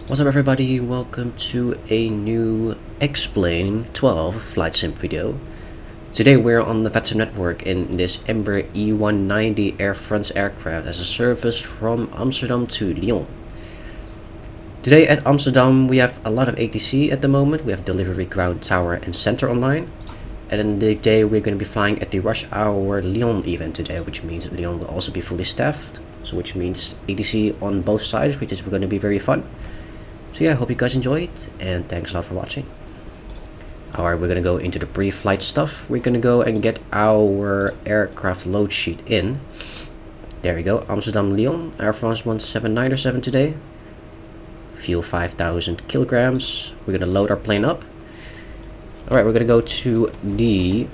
What's up everybody, welcome to a new Explain 12 flight sim video. Today we're on the vatsim network in this Embraer E190 Air France aircraft as a service from Amsterdam to Lyon. Today at Amsterdam we have a lot of ATC at the moment. We have delivery, ground, tower and center online. And then the day we're going to be flying at the Rush Hour Lyon event today, which means Lyon will also be fully staffed. So which means ATC on both sides, which is going to be very fun. So yeah, I hope you guys enjoyed, and thanks a lot for watching. Alright, we're gonna go into the pre-flight stuff. We're gonna go and get our aircraft load sheet in. There we go, Amsterdam Lyon, Air France 17907 today. Fuel 5,000 kilograms. We're gonna load our plane up. Alright, we're gonna go to the...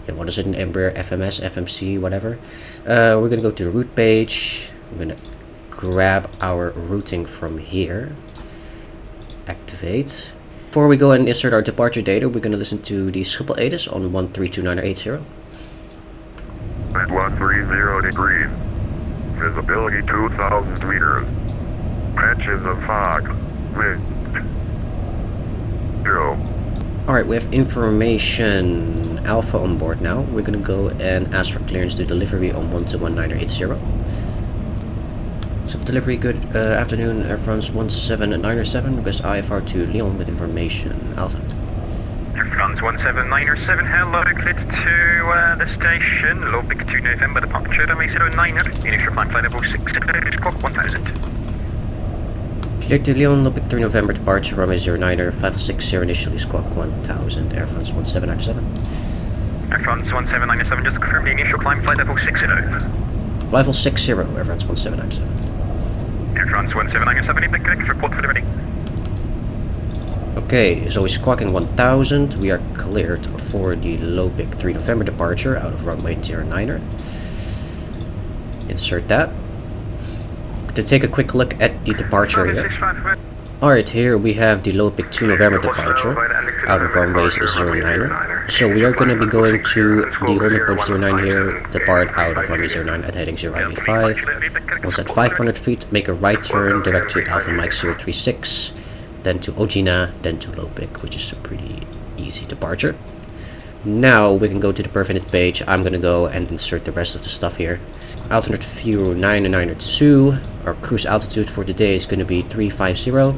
what is it, an Embraer FMS, FMC, whatever. We're gonna go to the route page. We're gonna grab our routing from here, activate. Before we go and insert our departure data, we're going to listen to the Schiphol ATC on 132980. At 130 degrees, visibility 2,000 meters, patches of fog, wind 0. Alright, we have information Alpha on board now. We're going to go and ask for clearance to delivery on 121980. So delivery, good afternoon, Air France 17907, request IFR to Lyon with information, Alpha. Air France 17907, hello, cleared to the station, low pick 2 November departure, runway 09, initial climb flight level 6, squawk 1000. Cleared to Lyon, low pick 3 November departure, runway 09, 560, initially squawk 1000, Air France 1797. Air France 1797, just confirm the initial climb flight level 60. 5060, Air France 1797. Air France 1797, pick correct, report for the ready. Okay, so we're squawking 1000. We are cleared for the low pick 3 November departure out of runway 09er. Insert that. To take a quick look at the departure here. Alright, here we have the low pick 2 November departure out of runways 09er. So we are going to be going to the holding point 09 here, depart out of runway 09 at heading 085. Once at 500 feet, make a right turn direct to Alpha Mike 036, then to Ojina, then to low pick, which is a pretty easy departure. Now we can go to the perfinite page. I'm going to go and insert the rest of the stuff here. Alternate view 992. Our cruise altitude for today is going to be 350.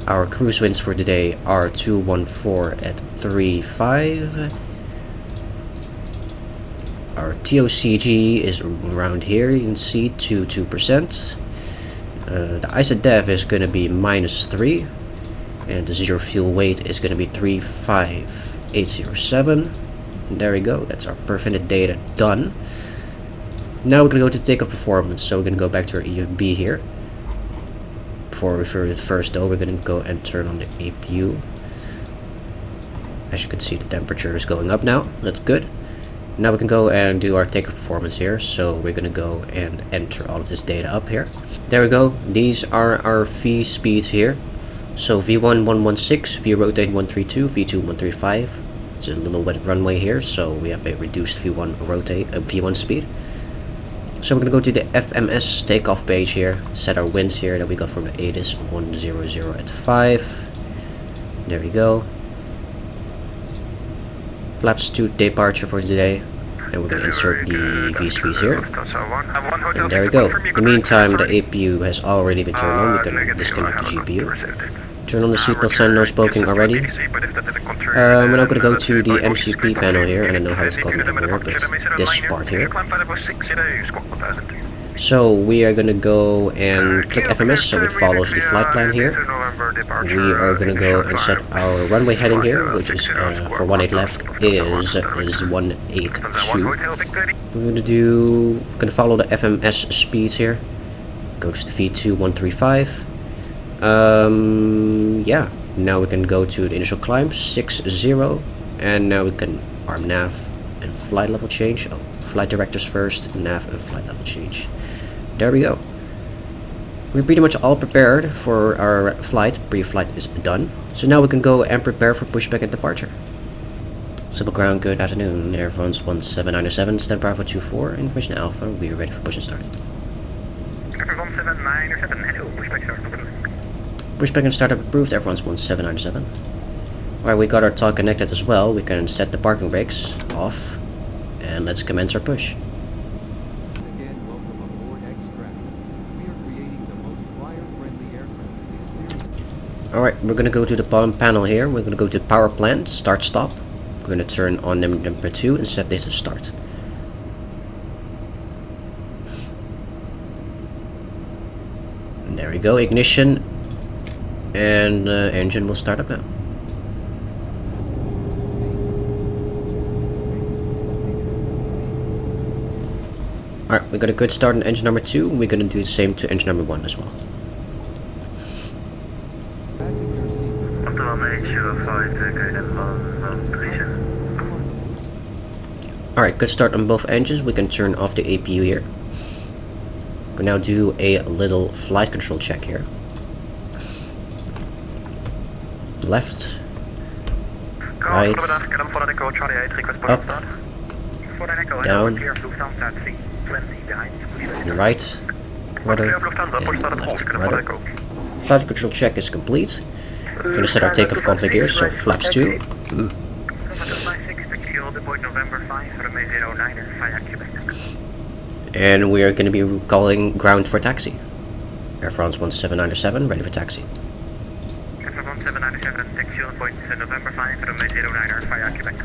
Our cruise winds for today are 214 at 35. Our TOCG is around here, you can see 2%. The ISADEV is going to be -3. And the zero fuel weight is going to be 35807. There we go, that's our perfinite data done. Now we're going to go to takeoff performance, so we're going to go back to our EFB here. Before we refer to it first though, we're going to go and turn on the APU. As you can see, the temperature is going up now, that's good. Now we can go and do our takeoff performance here, so we're going to go and enter all of this data up here. There we go, these are our V speeds here. So V1 116, V rotate 132, V2 135. It's a little wet runway here, so we have a reduced V1 rotate, V1 speed. So we're going to go to the FMS takeoff page here, set our winds here that we got from the ATC 100 at 5. There we go. Flaps to departure for today. And we're going to insert the V speeds here. And there we go. In the meantime, the APU has already been turned on. We can disconnect the GPU. Turn on the seatbelt sign, no smoking already. We're now going to go to the MCP panel here. I don't know how it's called in Embraer, but this part here. So we are going to go and click FMS, so it follows the flight plan here. We are going to go and set our runway heading here, which is for 18 left is 182. We're going to follow the FMS speeds here. Goes to V2 135. Yeah, now we can go to the initial climb 60, and now we can arm nav and flight level change. Oh, flight directors first, nav and flight level change. There we go. We're pretty much all prepared for our flight. Pre-flight is done. So now we can go and prepare for pushback and departure. Simple ground, good afternoon. Air France 17907, stand Bravo 24, information Alpha, we are ready for push and start. 1797, hello, pushback start. Pushback and startup approved, Air France 1797. Alright, we got our tug connected as well. We can set the parking brakes off. And let's commence our push. Again, welcome aboard X-Craft. We are creating the most flyer-friendly aircraft experience. Alright, we're gonna go to the bottom panel here. We're gonna go to the power plant, start stop. We're gonna turn on number 2 and set this to start. And there we go, ignition. And the engine will start up now. Alright, we got a good start on engine number 2. We're gonna do the same to engine number 1 as well. Fasten your seatbelt. Alright, good start on both engines. We can turn off the APU here. We'll now do a little flight control check here. Left, right, up, down, right, rudder, and left, rudder. Flight control check is complete. We're going to set our takeoff config here, so flaps 2. And we are going to be calling ground for taxi. Air France 1797, ready for taxi. Air France 1797, taxi on point November 5, runway 09 via Quebec.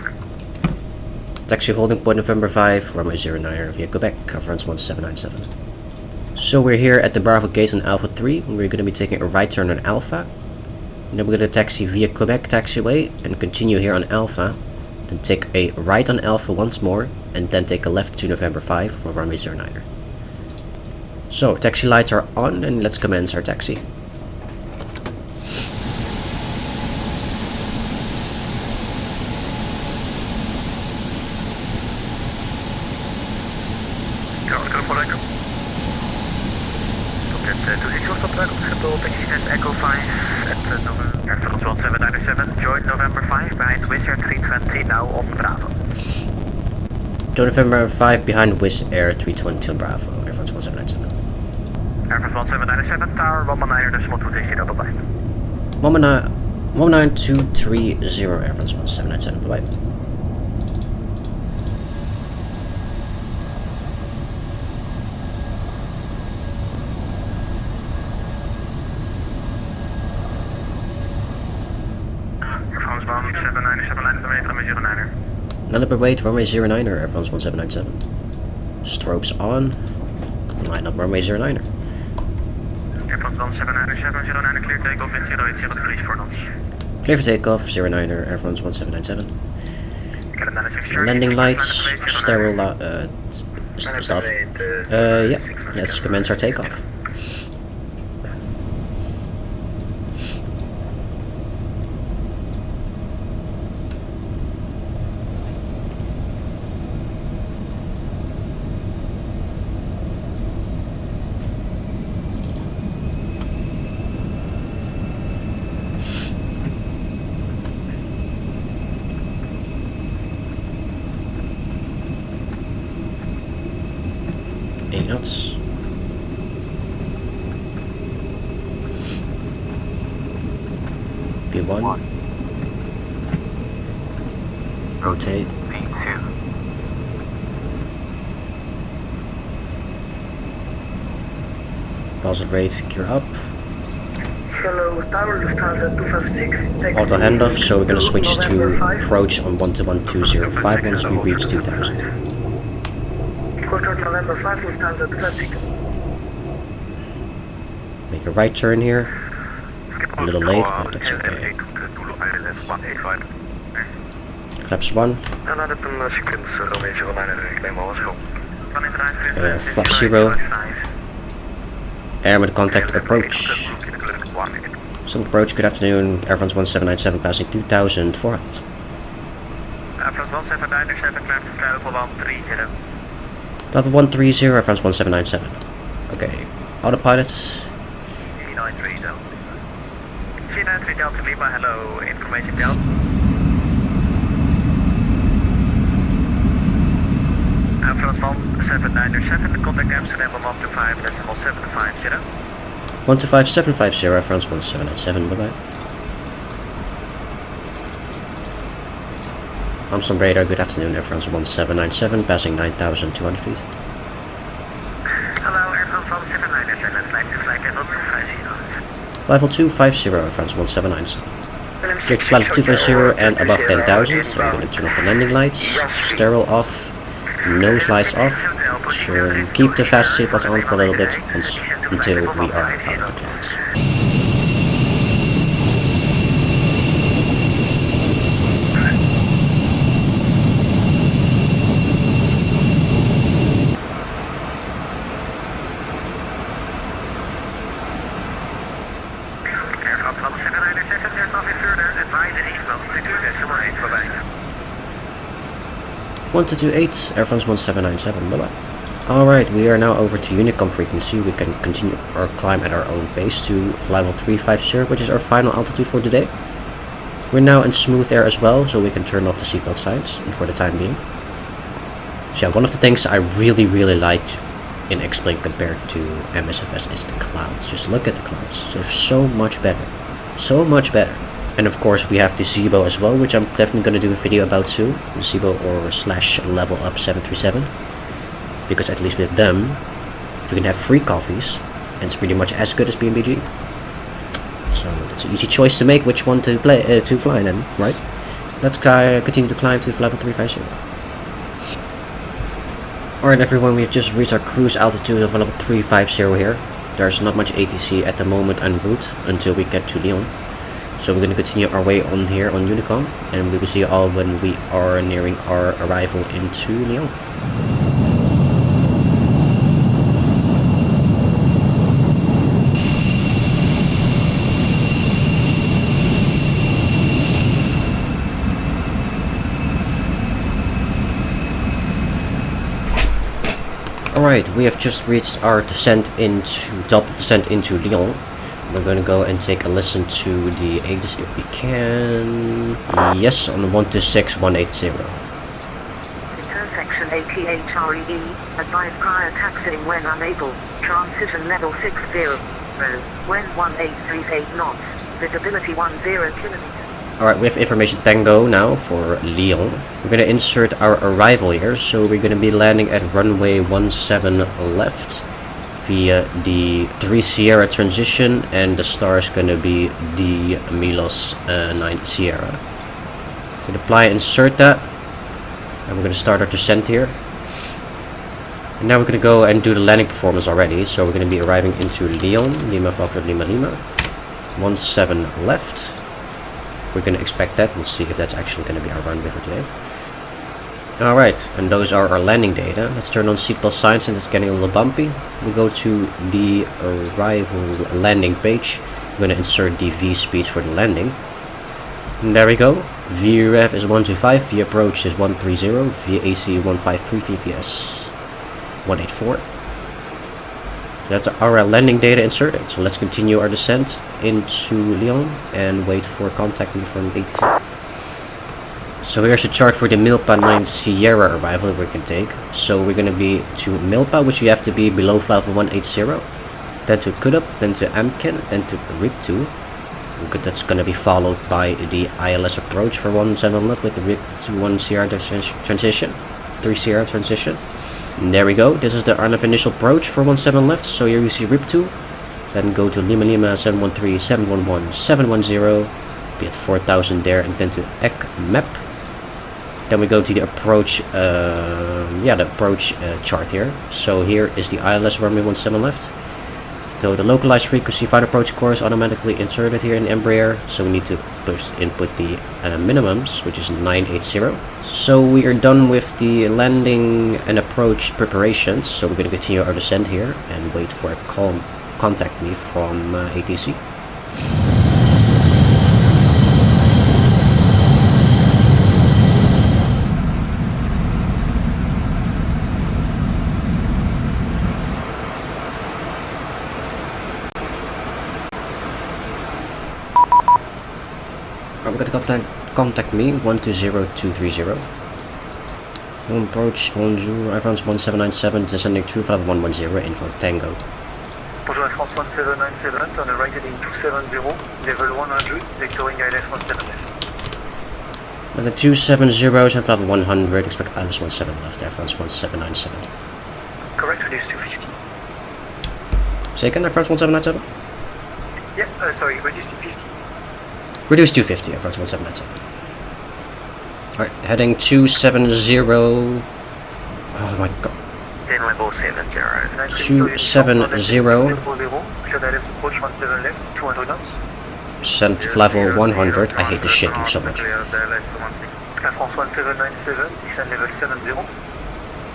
Taxi holding point November 5, runway 09 via Quebec, Air France 1797. So we're here at the Bravo gate on Alpha 3. We're going to be taking a right turn on Alpha. And then we're going to taxi via Quebec taxiway and continue here on Alpha. Then take a right on Alpha once more, and then take a left to November 5 for runway 09. So, taxi lights are on, and let's commence our taxi. Echo 5 at Air France 1797, join November 5 behind Wizz Air 320 now on Bravo. Join November 5 behind Wizz Air 320 on Bravo, Air France 1797. Air France 1797, tower 119.230, bye bye. 19230, Air France 1797, bye bye. None per weight, runway 09er, Air France 1797. Strobes on. Line up runway 09er. Air France 1797, 09er, clear takeoff in 080 degrees for launch. Clear for takeoff, 09er, Air France 1797. Landing lights, sterile stuff. Yeah, let's commence our takeoff. Knots. V1. Rotate. V2. Positive rate, gear up. Hello, Tower Lufthansa 256. Auto handoff, so we're gonna switch to approach on 1212051 once we reach 2000. November 5, Lufthansa 256. Make a right turn here. A little late, but that's okay. Flaps 1. Flap 0. Air with contact approach. Some approach, good afternoon. Air France 1797 passing 2400. Air France 1797, climb to level 130. Level 130, Air France 1797. Okay, autopilot. C93 Delta. C93 Delta Lima, hello, information Delta. Air France 1797, contact Amsterdam on 125.750. 125750, Air France 1797, bye bye. Amsterdam radar, good afternoon, Air France 1797, passing 9,200 feet. Hello, Air France 1797, flight level 250. Level 250, Air France 1797. Cleared to flight level 250 and above 10,000, so we're going to turn off the landing lights, sterile off, nose lights off, sure, keep the fast seatbelts on for a little bit until we are out of the clouds. Air France 1797, there's nothing further. Advise at East 122.8, bye-bye. 1228, Air France 1797, bye bye. Alright, we are now over to Unicom frequency. We can continue our climb at our own pace to flight level 350, which is our final altitude for today. We're now in smooth air as well, so we can turn off the seatbelt signs for the time being. So yeah, one of the things I really liked in X-Plane compared to MSFS is the clouds. Just look at the clouds. They're so much better. So much better. And of course we have the Zibo as well, which I'm definitely going to do a video about soon. The Zibo or slash level up 737. Because at least with them, you can have free coffees. And it's pretty much as good as BMBG. So it's an easy choice to make which one to fly then, right? Let's continue to climb to level 350. Alright everyone, we've just reached our cruise altitude of level 350 here. There's not much ATC at the moment en route until we get to Lyon. So we're going to continue our way on here on Unicom, and we will see you all when we are nearing our arrival into Lyon. Alright, we have just reached our descent into Lyon. We're going to go and take a listen to the ATC if we can. Yes, on the 126180. Intersection ATHREE, advise prior taxiing when unable, transition level 60, when 1838 knots, visibility 10 kilometers. Alright, we have information Tango now for Lyon. We're going to insert our arrival here, so we're going to be landing at runway 17 left via the 3 Sierra transition, and the star is going to be the Milos 9 Sierra. We're going to apply and insert that, and we're going to start our descent here. And now we're going to go and do the landing performance already, so we're going to be arriving into Lyon, Lima Foxtrot Lima Lima, 17 left. We're going to expect that. We'll see if that's actually going to be our runway for today. Alright, and those are our landing data. Let's turn on seatbelt signs since it's getting a little bumpy. We go to the arrival landing page. We're going to insert the V speeds for the landing. And there we go. VREF is 125, V approach is 130, VAC 153, VVS 184. That's our landing data inserted. So let's continue our descent into Lyon and wait for contact me from ATC. So here's the chart for the Milpa 9 Sierra arrival we can take. So we're going to be to Milpa, which you have to be below flight level 180. Then to Kudup, then to Amken, then to RIP2. That's going to be followed by the ILS approach for 17 left with the RIP2 1 Sierra transition. 3 Sierra transition. And there we go. This is the initial approach for 17 left. So here you see RIP2. Then go to Lima Lima 713, 711, 710. Be at 4000 there, and then to ECMAP. Then we go to the approach, chart here. So here is the ILS runway 17 left. So the localized frequency flight approach course automatically inserted here in Embraer. So we need to input the minimums, which is 980. So we are done with the landing and approach preparations. So we're going to continue our descent here and wait for a call, contact me from ATC. We're going to contact me 120230. Approach bonjour, Air France 1797, descending true flight 110, info Tango. Bonjour Air France 1797, on the right heading 270, level 100, vectoring ILS 17 left. With the 270s and level 100, expect ILS 17 left, Air France 1797. Correct, reduce 250. Say again, Air France 1797? Yeah, sorry, reduce to 50. Reduce 250, Air France 1797. Alright, heading 270. Oh my god. 10 level 70. 270. Cleared ILS approach 17 left, 200 knots. Sent level 100. I hate the shaking so much. Air France 1797, descend level 70.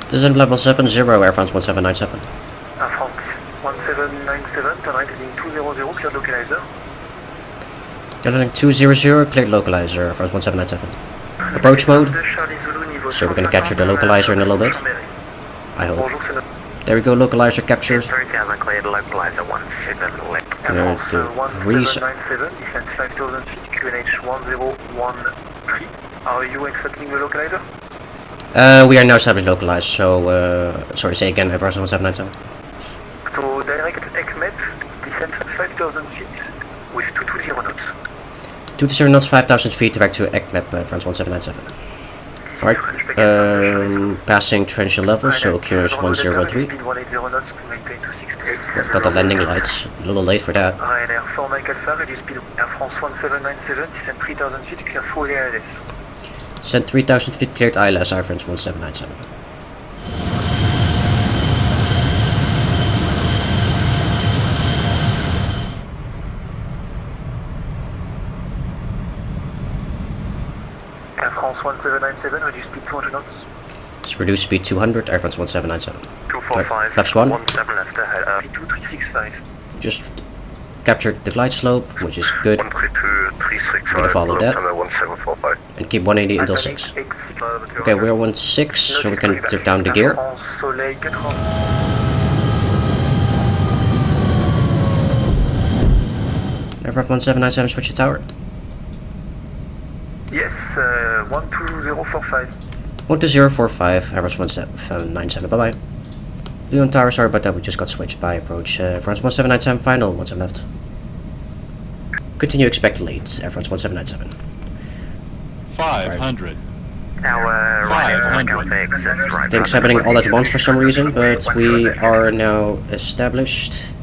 Descent level 70, Air France 1797. Air France 1797, turn right heading 200, cleared localizer. Heading 200, cleared localizer, Air France 1797. Approach mode. So we're gonna capture the localizer in a little bit. I hope. There we go, localizer captured. 3000 cleared localizer 17 left. Gonna do reset. 1797, descend 5000 feet, QNH 1013. Are you accepting the localizer? We are now established localized, so, sorry, say again, Air France 1797. So direct ECMET, descend 5000 feet with 220 knots. 220 knots, 5000 feet, direct to ECMAP, France 1797. Alright, passing trench level, so QNH 1013. Speed 180 knots to maintain 268. I've got the landing lights, a little late for that. Ryanair 4 Mike Alpha, reduce speed. Air France 1797, descend 3000 feet, clear full AILS. Sent 3000 feet, cleared ILS, Air France 1797. Air France 1797, reduce speed 200 knots. Let's reduce speed 200, Air France 1797. 245, Flaps 1. 17 left ahead, 2365. Just captured the glide slope, which is good. 132, Gonna follow that. 1745. And keep 180 until 6. Okay, we're 16, so we can dip down the gear. Soleil 80. Air France 1797, switch to tower. Yes, 12045. 12045, Air France 1797, bye bye. Lyon Tower, sorry about that, we just got switched by approach. France 1797, final, 17 left. Continue expect late, Air France 1797. 500. Our right. Things happening all at once for some reason, but we are now established.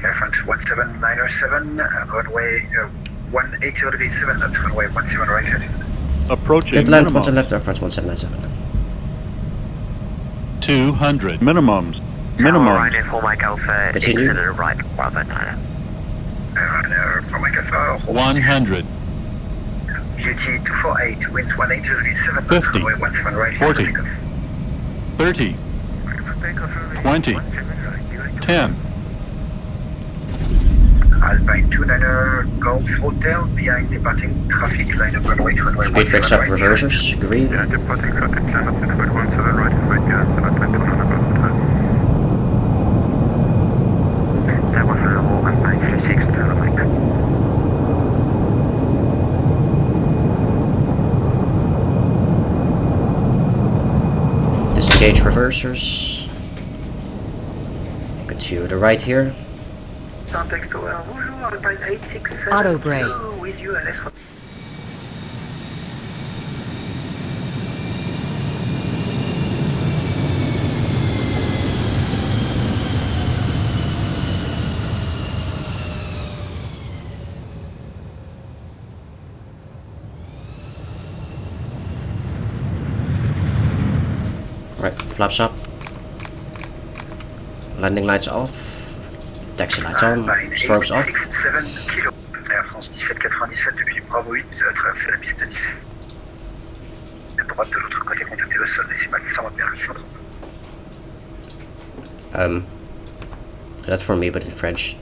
Air France 1797, runway 180 degrees 7 knots, runway 17 right heading. Approaching Good land, minimum. 17 left, Air France 1797. 200. Minimums. Ryanair 4 Mike Alpha, Continue. exit to the right, Bravo 9. Ryanair 4 Mike Alpha, 100. GT 248, winds 180 degrees 7 knots, 50, runway 17 right 40, heading. 30. 20. 10. Alpine 29er Golf Hotel, behind departing traffic line of runway 21. Speed picks up reversers, green. Yeah, departing traffic line of 17 right, right, yeah, and Alpine 29 That was a low Alpine 36, turn right. Disengage reversers. Go to the right here. Context to bonjour, Alpine 867. Auto brake. With you, LS. Right, flaps up. Landing lights off. Taxi lights on. Strobes off. 7 kilo. Air France 1797 depuis Bravo 8, traverser la piste 17. À droite de l'autre côté, contacter le sol décimal 121 830. That's for me, but in French.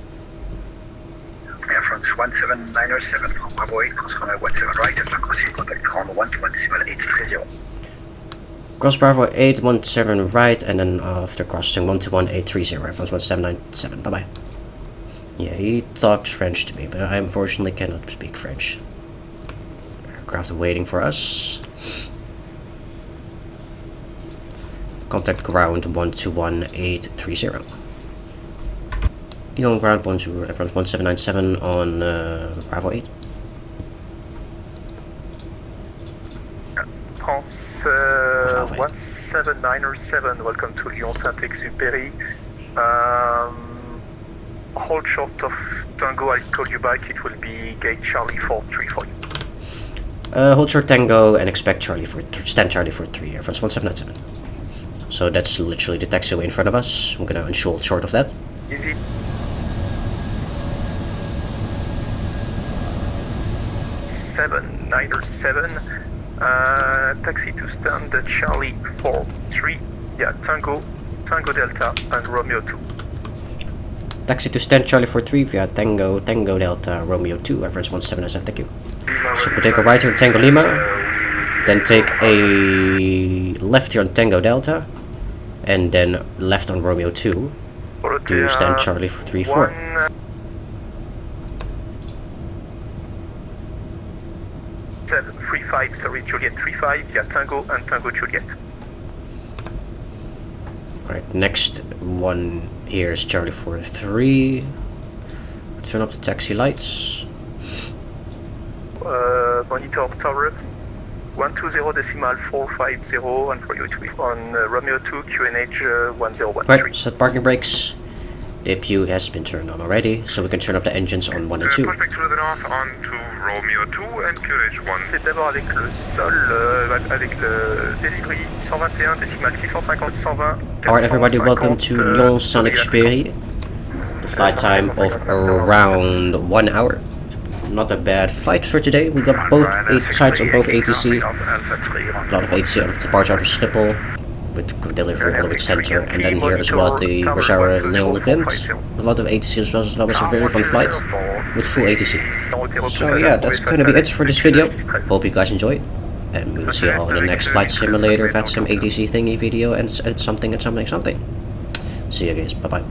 Air France 1797 from Bravo 8, cross runway 17 right, after crossing contact ground 12 decimal 830. Cross Bravo 817 right, and then after crossing 121830, Air France 1797. Bye bye. Yeah, he talks French to me, but I unfortunately cannot speak French. Aircraft waiting for us. Contact ground 121830. Lyon ground 12, reference 1797 on Bravo 8. France 1797, welcome to Lyon Saint-Exupéry. Hold short of Tango, I'll call you back, it will be gate Charlie 43 for you. Hold short Tango and expect Charlie for stand Charlie for 3, reference 1797. So that's literally the taxiway in front of us. I'm gonna hold short of that. Easy. Taxi to stand Charlie 43, yeah, Tango Delta and Romeo 2. Taxi to stand Charlie 43 via Tango Delta Romeo 2, reference 1797, thank you. So we take a right here on Tango Lima, then take a left here on Tango Delta, and then left on Romeo 2 to stand Charlie 34. 35, sorry, Juliet 35, yeah, Tango and Tango Juliet. Alright, next one here is Charlie 43. Turn off the taxi lights. Monitor tower 120.450 and for you to be on Romeo 2 QNH 1013. Right, set parking brakes. The APU has been turned on already, so we can turn off the engines on 1 and 2. Prospect to the north on to Romeo 2 and QNH 1. C'est d'abord avec le sol, avec le delivery 121 décimal 650 120. Alright everybody, welcome to Lyon Saint-Exupéry. The flight time of around 1 hour. Not a bad flight for today. We got both 8 sites on both ATC. A lot of ATC out of departure out of Schiphol, with delivery all the way to center, and then here as well at the Rush Hour Lyon event. A lot of ATC as well, so that was a very fun flight with full ATC. So yeah, that's gonna be it for this video. Hope you guys enjoyed, and we'll see you all in the next Flight Simulator vatsim ATC thingy video and something. See you guys, bye bye.